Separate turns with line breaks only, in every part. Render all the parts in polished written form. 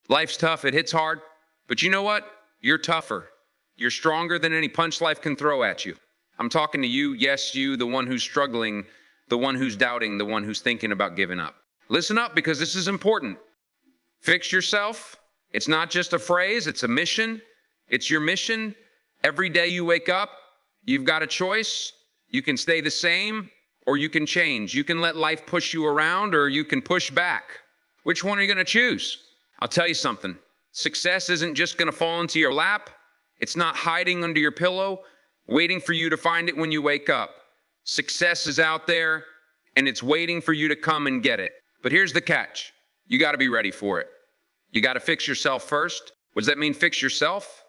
Life's tough, it hits hard, but you know what? You're tougher. You're stronger than any punch life can throw at you. I'm talking to you, yes, you, the one who's struggling, the one who's doubting, the one who's thinking about giving up. Listen up, because this is important. Fix yourself. It's not just a phrase, it's a mission. It's your mission. Every day you wake up, you've got a choice. You can stay the same or you can change. You can let life push you around or you can push back. Which one are you going to choose? I'll tell you something. Success isn't just going to fall into your lap. It's not hiding under your pillow, waiting for you to find it when you wake up. Success is out there and it's waiting for you to come and get it. But here's the catch. You got to be ready for it. You got to fix yourself first. What does that mean, fix yourself?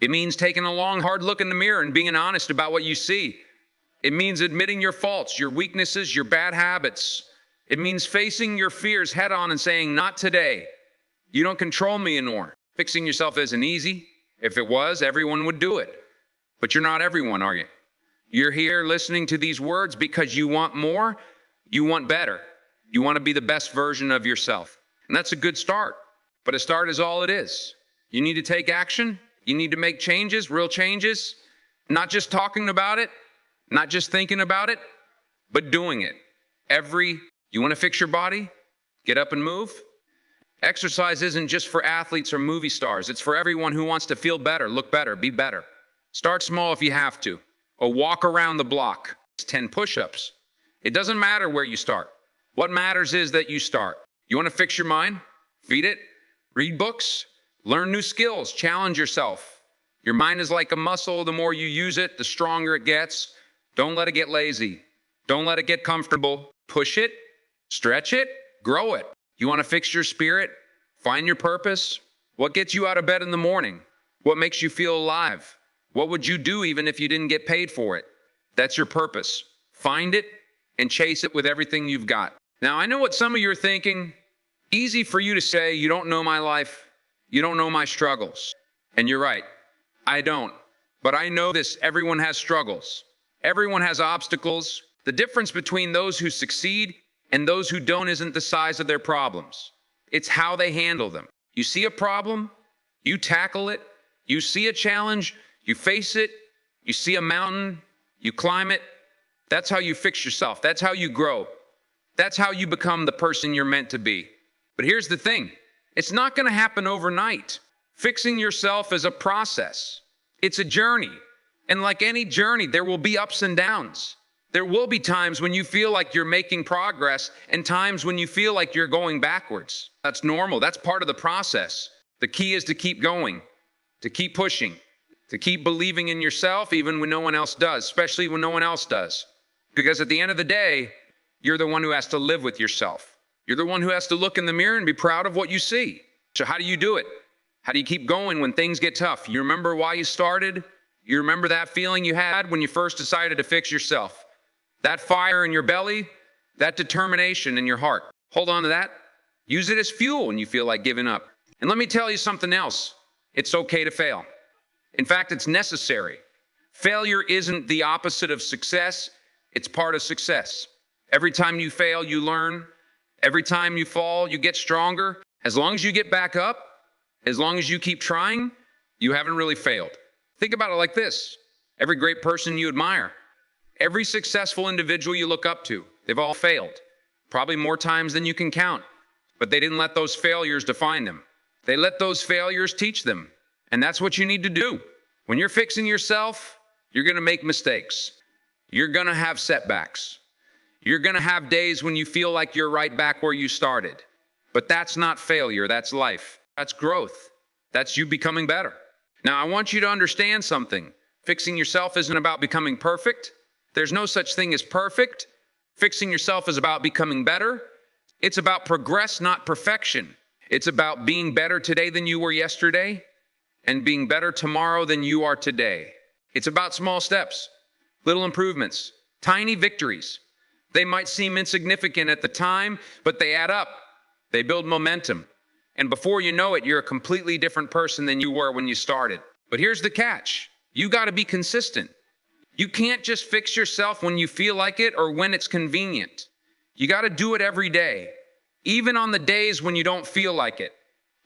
It means taking a long, hard look in the mirror and being honest about what you see. It means admitting your faults, your weaknesses, your bad habits. It means facing your fears head on and saying, not today. You don't control me anymore. Fixing yourself isn't easy. If it was, everyone would do it. But you're not everyone, are you? You're here listening to these words because you want more, you want better. You want to be the best version of yourself. And that's a good start. But a start is all it is. You need to take action. You need to make changes, real changes. Not just talking about it, not just thinking about it, but doing it. You want to fix your body? Get up and move. Exercise isn't just for athletes or movie stars. It's for everyone who wants to feel better, look better, be better. Start small if you have to. Or walk around the block. It's 10 push-ups. It doesn't matter where you start. What matters is that you start. You want to fix your mind? Feed it. Read books. Learn new skills. Challenge yourself. Your mind is like a muscle. The more you use it, the stronger it gets. Don't let it get lazy. Don't let it get comfortable. Push it. Stretch it. Grow it. You want to fix your spirit? Find your purpose. What gets you out of bed in the morning? What makes you feel alive? What would you do even if you didn't get paid for it? That's your purpose. Find it and chase it with everything you've got. Now, I know what some of you are thinking. Easy for you to say, you don't know my life. You don't know my struggles. And you're right. I don't. But I know this. Everyone has struggles. Everyone has obstacles. The difference between those who succeed and those who don't isn't the size of their problems. It's how they handle them. You see a problem, you tackle it. You see a challenge, you face it. You see a mountain, you climb it. That's how you fix yourself. That's how you grow. That's how you become the person you're meant to be. But here's the thing. It's not going to happen overnight. Fixing yourself is a process. It's a journey. And like any journey, there will be ups and downs. There will be times when you feel like you're making progress and times when you feel like you're going backwards. That's normal. That's part of the process. The key is to keep going, to keep pushing, to keep believing in yourself even when no one else does, especially when no one else does. Because at the end of the day, you're the one who has to live with yourself. You're the one who has to look in the mirror and be proud of what you see. So how do you do it? How do you keep going when things get tough? You remember why you started? You remember that feeling you had when you first decided to fix yourself? That fire in your belly, that determination in your heart. Hold on to that. Use it as fuel when you feel like giving up. And let me tell you something else. It's okay to fail. In fact, it's necessary. Failure isn't the opposite of success. It's part of success. Every time you fail, you learn. Every time you fall, you get stronger. As long as you get back up, as long as you keep trying, you haven't really failed. Think about it like this. Every great person you admire, every successful individual you look up to, they've all failed. Probably more times than you can count. But they didn't let those failures define them. They let those failures teach them. And that's what you need to do. When you're fixing yourself, you're going to make mistakes. You're going to have setbacks. You're going to have days when you feel like you're right back where you started. But that's not failure. That's life. That's growth. That's you becoming better. Now, I want you to understand something. Fixing yourself isn't about becoming perfect. There's no such thing as perfect. Fixing yourself is about becoming better. It's about progress, not perfection. It's about being better today than you were yesterday and being better tomorrow than you are today. It's about small steps, little improvements, tiny victories. They might seem insignificant at the time, but they add up. They build momentum. And before you know it, you're a completely different person than you were when you started. But here's the catch. You got to be consistent. You can't just fix yourself when you feel like it or when it's convenient. You got to do it every day, even on the days when you don't feel like it.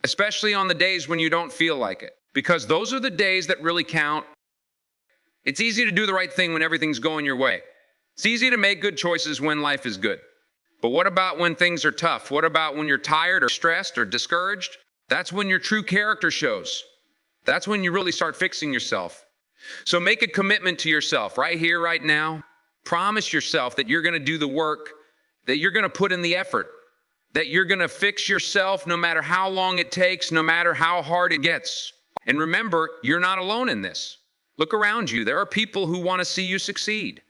especially on the days when you don't feel like it, because those are the days that really count. It's easy to do the right thing when everything's going your way. It's easy to make good choices when life is good. But what about when things are tough? What about when you're tired or stressed or discouraged? That's when your true character shows. That's when you really start fixing yourself. So make a commitment to yourself right here, right now. Promise yourself that you're going to do the work, that you're going to put in the effort, that you're going to fix yourself no matter how long it takes, no matter how hard it gets. And remember, you're not alone in this. Look around you. There are people who want to see you succeed.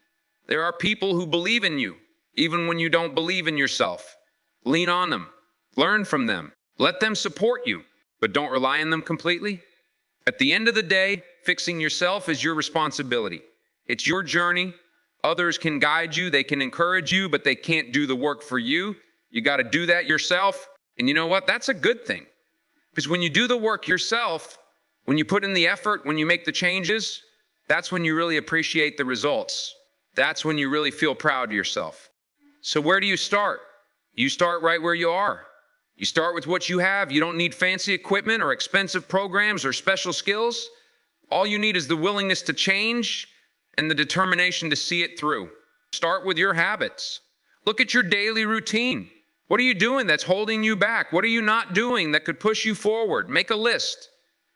There are people who believe in you, even when you don't believe in yourself. Lean on them. Learn from them. Let them support you, but don't rely on them completely. At the end of the day, fixing yourself is your responsibility. It's your journey. Others can guide you, they can encourage you, but they can't do the work for you. You got to do that yourself. And you know what? That's a good thing. Because when you do the work yourself, when you put in the effort, when you make the changes, that's when you really appreciate the results. That's when you really feel proud of yourself. So where do you start? You start right where you are. You start with what you have. You don't need fancy equipment or expensive programs or special skills. All you need is the willingness to change and the determination to see it through. Start with your habits. Look at your daily routine. What are you doing that's holding you back? What are you not doing that could push you forward? Make a list.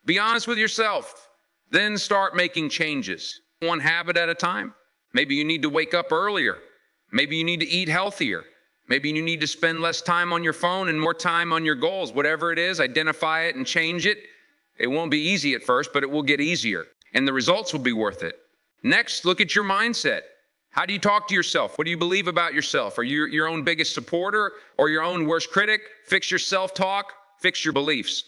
Be honest with yourself. Then start making changes, one habit at a time. Maybe you need to wake up earlier. Maybe you need to eat healthier. Maybe you need to spend less time on your phone and more time on your goals. Whatever it is, identify it and change it. It won't be easy at first, but it will get easier, and the results will be worth it. Next, look at your mindset. How do you talk to yourself? What do you believe about yourself? Are you your own biggest supporter or your own worst critic? Fix your self-talk, fix your beliefs.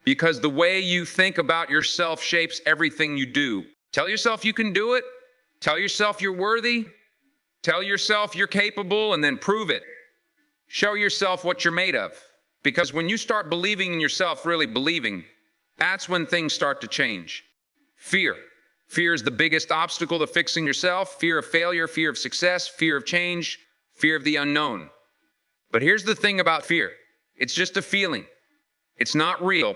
Because the way you think about yourself shapes everything you do. Tell yourself you can do it. Tell yourself you're worthy. Tell yourself you're capable, and then prove it. Show yourself what you're made of. Because when you start believing in yourself, really believing, that's when things start to change. Fear. Fear is the biggest obstacle to fixing yourself. Fear of failure, fear of success, fear of change, fear of the unknown. But here's the thing about fear. It's just a feeling. It's not real.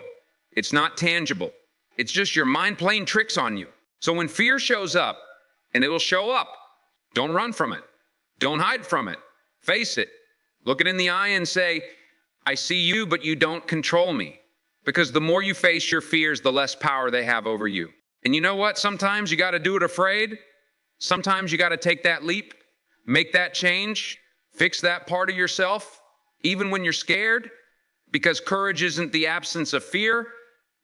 It's not tangible. It's just your mind playing tricks on you. So when fear shows up, and it will show up, don't run from it. Don't hide from it. Face it. Look it in the eye and say, I see you, but you don't control me. Because the more you face your fears, the less power they have over you. And you know what? Sometimes you got to do it afraid. Sometimes you got to take that leap, make that change, fix that part of yourself, even when you're scared. Because courage isn't the absence of fear.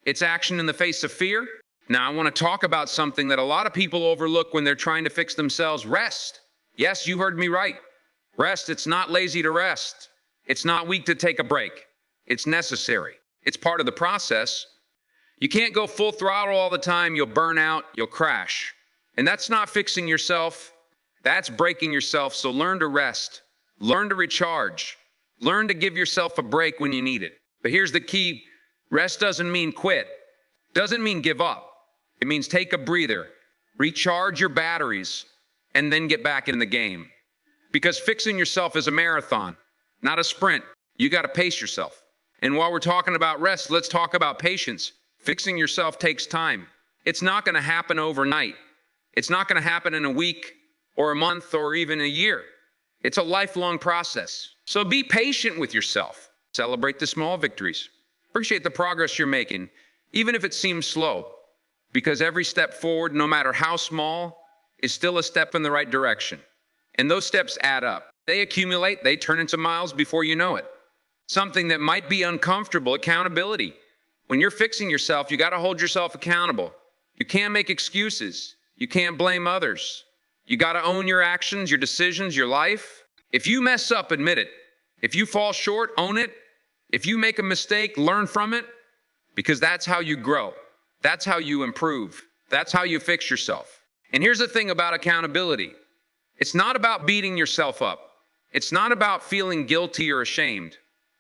It's action in the face of fear. Now, I want to talk about something that a lot of people overlook when they're trying to fix themselves. Rest. Yes, you heard me right. Rest. It's not lazy to rest. It's not weak to take a break. It's necessary. It's part of the process. You can't go full throttle all the time. You'll burn out. You'll crash. And that's not fixing yourself. That's breaking yourself. So learn to rest. Learn to recharge. Learn to give yourself a break when you need it. But here's the key. Rest doesn't mean quit. Doesn't mean give up. It means take a breather, recharge your batteries, and then get back in the game. Because fixing yourself is a marathon, not a sprint. You got to pace yourself. And while we're talking about rest, let's talk about patience. Fixing yourself takes time. It's not going to happen overnight. It's not going to happen in a week or a month or even a year. It's a lifelong process. So be patient with yourself. Celebrate the small victories. Appreciate the progress you're making, even if it seems slow. Because every step forward, no matter how small, is still a step in the right direction. And those steps add up. They accumulate, they turn into miles before you know it. Something that might be uncomfortable, accountability. When you're fixing yourself, you got to hold yourself accountable. You can't make excuses. You can't blame others. You got to own your actions, your decisions, your life. If you mess up, admit it. If you fall short, own it. If you make a mistake, learn from it. Because that's how you grow. That's how you improve. That's how you fix yourself. And here's the thing about accountability. It's not about beating yourself up. It's not about feeling guilty or ashamed.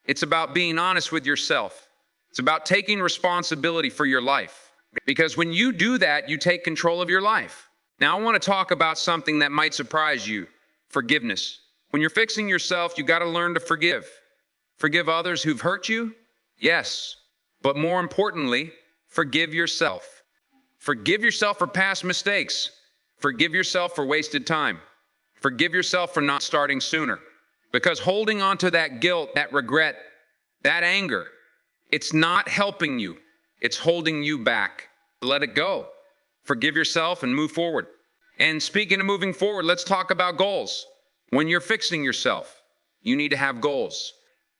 It's about being honest with yourself. It's about taking responsibility for your life. Because when you do that, you take control of your life. Now, I want to talk about something that might surprise you. Forgiveness. When you're fixing yourself, you got to learn to forgive. Forgive others who've hurt you? Yes. But more importantly, forgive yourself. Forgive yourself for past mistakes. Forgive yourself for wasted time. Forgive yourself for not starting sooner. Because holding on to that guilt, that regret, that anger, it's not helping you. It's holding you back. Let it go. Forgive yourself and move forward. And speaking of moving forward, let's talk about goals. When you're fixing yourself, you need to have goals.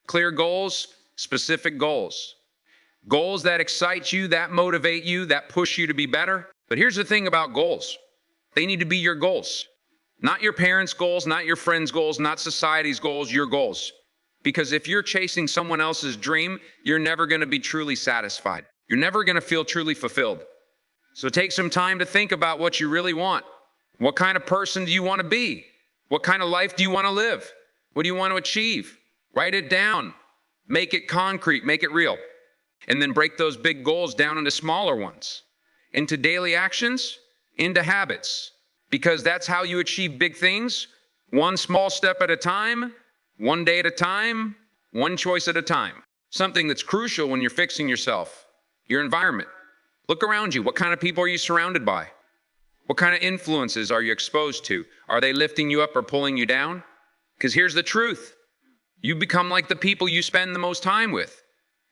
Clear goals, specific goals. Goals that excite you, that motivate you, that push you to be better. But here's the thing about goals. They need to be your goals. Not your parents' goals, not your friends' goals, not society's goals, your goals. Because if you're chasing someone else's dream, you're never going to be truly satisfied. You're never going to feel truly fulfilled. So take some time to think about what you really want. What kind of person do you want to be? What kind of life do you want to live? What do you want to achieve? Write it down. Make it concrete. Make it real. And then break those big goals down into smaller ones, into daily actions, into habits. Because that's how you achieve big things. One small step at a time, one day at a time, one choice at a time. Something that's crucial when you're fixing yourself, your environment. Look around you. What kind of people are you surrounded by? What kind of influences are you exposed to? Are they lifting you up or pulling you down? Because here's the truth. You become like the people you spend the most time with.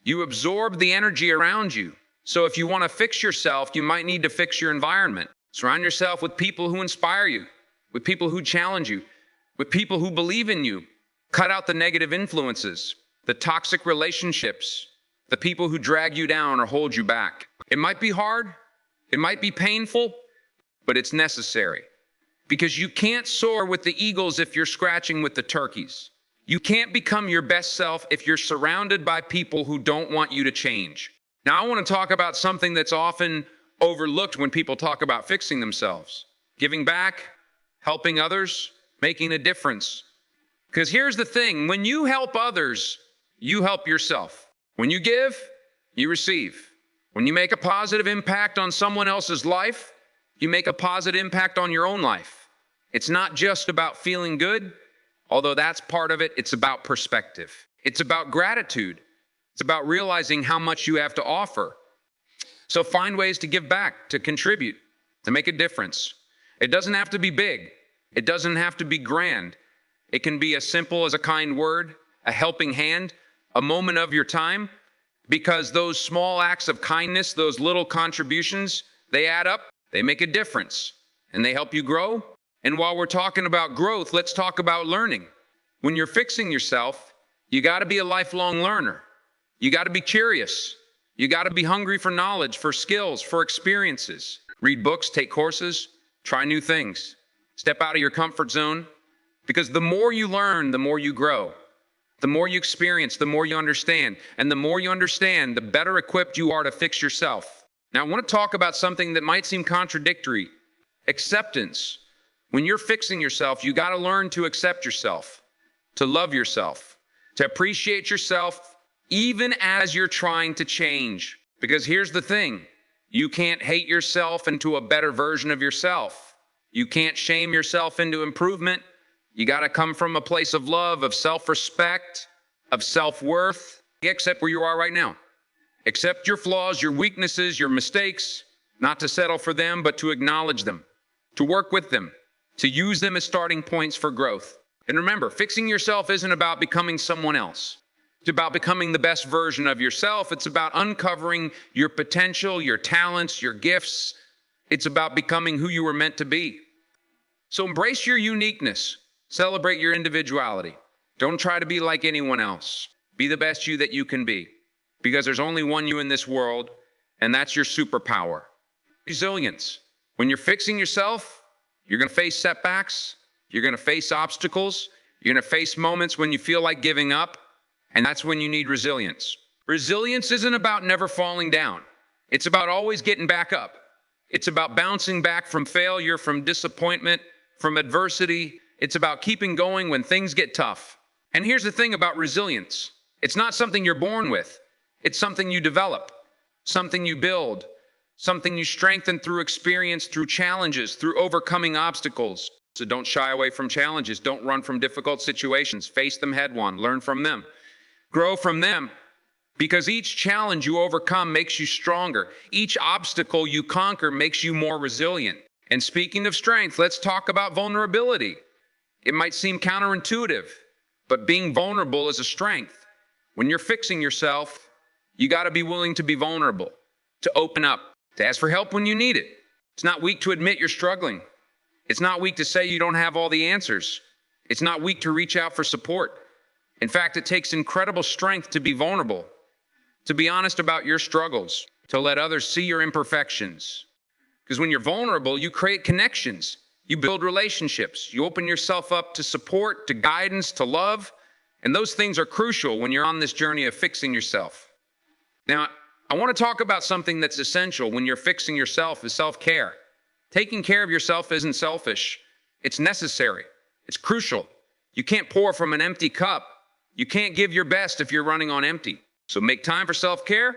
You absorb the energy around you. So if you want to fix yourself, you might need to fix your environment. Surround yourself with people who inspire you, with people who challenge you, with people who believe in you. Cut out the negative influences, the toxic relationships, the people who drag you down or hold you back. It might be hard, it might be painful, but it's necessary. Because you can't soar with the eagles if you're scratching with the turkeys. You can't become your best self if you're surrounded by people who don't want you to change. Now, I want to talk about something that's often overlooked when people talk about fixing themselves. Giving back, helping others, making a difference. Because here's the thing, when you help others, you help yourself. When you give, you receive. When you make a positive impact on someone else's life, you make a positive impact on your own life. It's not just about feeling good, although that's part of it. It's about perspective. It's about gratitude. It's about realizing how much you have to offer. So find ways to give back, to contribute, to make a difference. It doesn't have to be big. It doesn't have to be grand. It can be as simple as a kind word, a helping hand, a moment of your time, because those small acts of kindness, those little contributions, they add up, they make a difference, and they help you grow. And while we're talking about growth, let's talk about learning. When you're fixing yourself, you got to be a lifelong learner. You got to be curious. You got to be hungry for knowledge, for skills, for experiences. Read books, take courses, try new things. Step out of your comfort zone, because the more you learn, the more you grow. The more you experience, the more you understand. And the more you understand, the better equipped you are to fix yourself. Now, I want to talk about something that might seem contradictory. Acceptance. When you're fixing yourself, you got to learn to accept yourself, to love yourself, to appreciate yourself, even as you're trying to change. Because here's the thing, you can't hate yourself into a better version of yourself. You can't shame yourself into improvement. You got to come from a place of love, of self-respect, of self-worth. Accept where you are right now. Accept your flaws, your weaknesses, your mistakes, not to settle for them, but to acknowledge them, to work with them, to use them as starting points for growth. And remember, fixing yourself isn't about becoming someone else. It's about becoming the best version of yourself. It's about uncovering your potential, your talents, your gifts. It's about becoming who you were meant to be. So embrace your uniqueness. Celebrate your individuality. Don't try to be like anyone else. Be the best you that you can be. Because there's only one you in this world, and that's your superpower. Resilience. When you're fixing yourself, you're going to face setbacks. You're going to face obstacles. You're going to face moments when you feel like giving up. And that's when you need resilience. Resilience isn't about never falling down. It's about always getting back up. It's about bouncing back from failure, from disappointment, from adversity. It's about keeping going when things get tough. And here's the thing about resilience. It's not something you're born with. It's something you develop, something you build, something you strengthen through experience, through challenges, through overcoming obstacles. So don't shy away from challenges. Don't run from difficult situations. Face them head on. Learn from them. Grow from them. Because each challenge you overcome makes you stronger. Each obstacle you conquer makes you more resilient. And speaking of strength, let's talk about vulnerability. It might seem counterintuitive, but being vulnerable is a strength. When you're fixing yourself, you got to be willing to be vulnerable, to open up, to ask for help when you need it. It's not weak to admit you're struggling. It's not weak to say you don't have all the answers. It's not weak to reach out for support. In fact, it takes incredible strength to be vulnerable, to be honest about your struggles, to let others see your imperfections. Because when you're vulnerable, you create connections, you build relationships, you open yourself up to support, to guidance, to love, and those things are crucial when you're on this journey of fixing yourself. Now, I want to talk about something that's essential when you're fixing yourself is self-care. Taking care of yourself isn't selfish. It's necessary. It's crucial. You can't pour from an empty cup. You can't give your best if you're running on empty. So make time for self-care,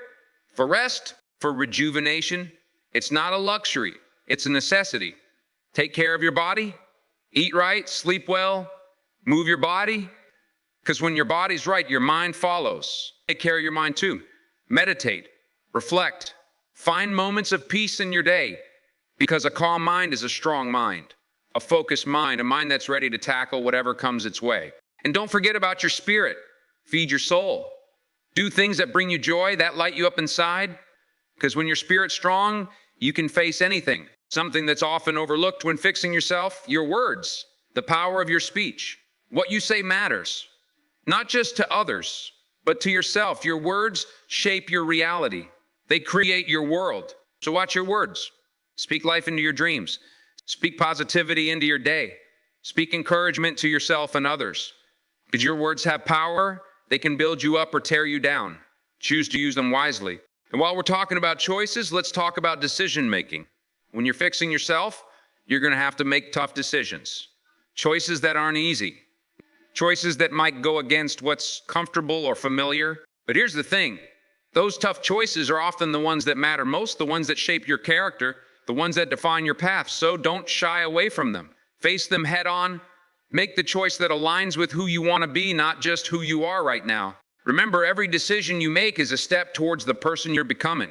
for rest, for rejuvenation. It's not a luxury. It's a necessity. Take care of your body. Eat right, sleep well, move your body. Because when your body's right, your mind follows. Take care of your mind too. Meditate, reflect, find moments of peace in your day. Because a calm mind is a strong mind, a focused mind, a mind that's ready to tackle whatever comes its way. And don't forget about your spirit. Feed your soul. Do things that bring you joy, that light you up inside. Because when your spirit's strong, you can face anything. Something that's often overlooked when fixing yourself, your words, the power of your speech. What you say matters, not just to others, but to yourself. Your words shape your reality. They create your world. So watch your words. Speak life into your dreams. Speak positivity into your day. Speak encouragement to yourself and others. Because your words have power, they can build you up or tear you down. Choose to use them wisely. And while we're talking about choices, let's talk about decision making. When you're fixing yourself, you're going to have to make tough decisions. Choices that aren't easy. Choices that might go against what's comfortable or familiar. But here's the thing. Those tough choices are often the ones that matter most, the ones that shape your character, the ones that define your path. So don't shy away from them. Face them head on. Make the choice that aligns with who you want to be, not just who you are right now. Remember, every decision you make is a step towards the person you're becoming.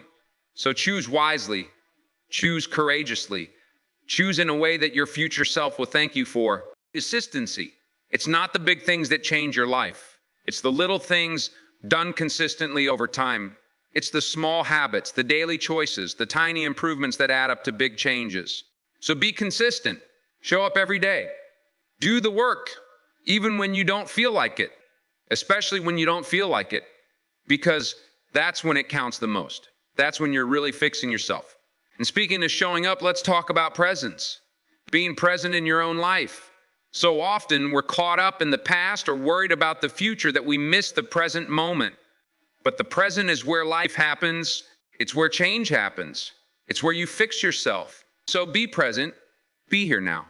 So choose wisely. Choose courageously. Choose in a way that your future self will thank you for. Consistency. It's not the big things that change your life. It's the little things done consistently over time. It's the small habits, the daily choices, the tiny improvements that add up to big changes. So be consistent. Show up every day. Do the work, even when you don't feel like it, especially when you don't feel like it, because that's when it counts the most. That's when you're really fixing yourself. And speaking of showing up, let's talk about presence. Being present in your own life. So often we're caught up in the past or worried about the future that we miss the present moment. But the present is where life happens. It's where change happens. It's where you fix yourself. So be present. Be here now.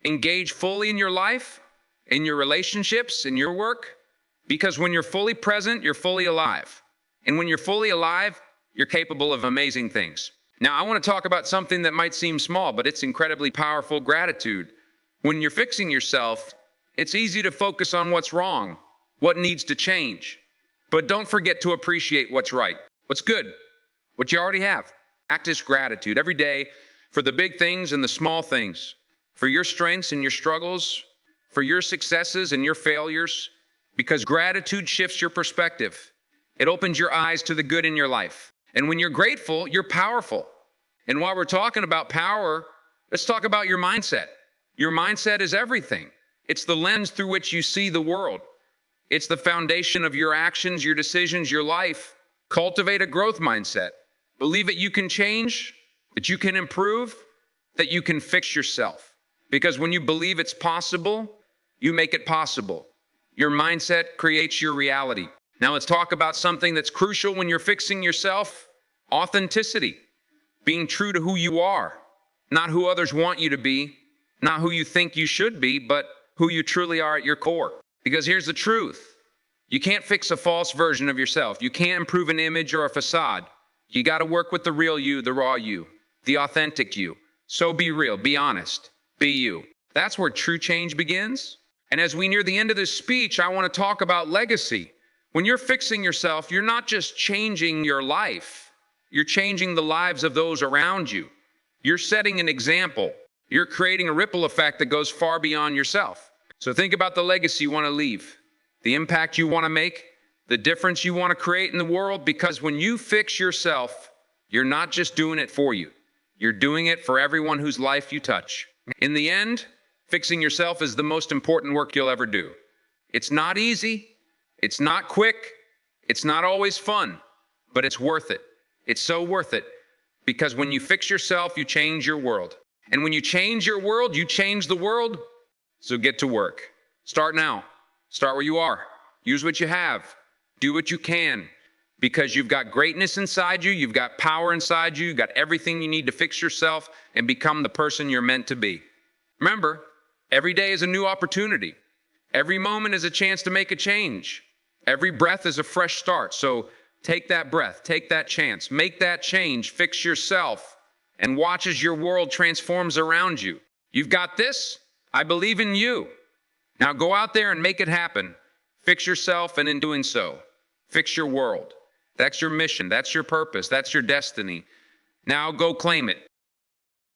Engage fully in your life, in your relationships, in your work. Because when you're fully present, you're fully alive. And when you're fully alive, you're capable of amazing things. Now, I want to talk about something that might seem small, but it's incredibly powerful: gratitude. When you're fixing yourself, it's easy to focus on what's wrong, what needs to change. But don't forget to appreciate what's right, what's good, what you already have. Practice gratitude every day for the big things and the small things, for your strengths and your struggles, for your successes and your failures, because gratitude shifts your perspective. It opens your eyes to the good in your life. And when you're grateful, you're powerful. And while we're talking about power, let's talk about your mindset. Your mindset is everything. It's the lens through which you see the world. It's the foundation of your actions, your decisions, your life. Cultivate a growth mindset. Believe that you can change, that you can improve, that you can fix yourself. Because when you believe it's possible, you make it possible. Your mindset creates your reality. Now let's talk about something that's crucial when you're fixing yourself: authenticity. Being true to who you are, not who others want you to be, not who you think you should be, but who you truly are at your core. Because here's the truth. You can't fix a false version of yourself. You can't improve an image or a facade. You got to work with the real you, the raw you, the authentic you. So be real, be honest, be you. That's where true change begins. And as we near the end of this speech, I want to talk about legacy. When you're fixing yourself, you're not just changing your life, you're changing the lives of those around you. You're setting an example. You're creating a ripple effect that goes far beyond yourself. So think about the legacy you want to leave, the impact you want to make, the difference you want to create in the world, because when you fix yourself, you're not just doing it for you. You're doing it for everyone whose life you touch. In the end, fixing yourself is the most important work you'll ever do. It's not easy. It's not quick. It's not always fun, but it's worth it. It's so worth it, because when you fix yourself, you change your world. And when you change your world, you change the world. So get to work. Start now. Start where you are. Use what you have. Do what you can, because you've got greatness inside you. You've got power inside you. You've got everything you need to fix yourself and become the person you're meant to be. Remember, every day is a new opportunity. Every moment is a chance to make a change. Every breath is a fresh start. So take that breath, take that chance, make that change, fix yourself, and watch as your world transforms around you. You've got this. I believe in you. Now go out there and make it happen. Fix yourself, and in doing so, fix your world. That's your mission. That's your purpose. That's your destiny. Now go claim it.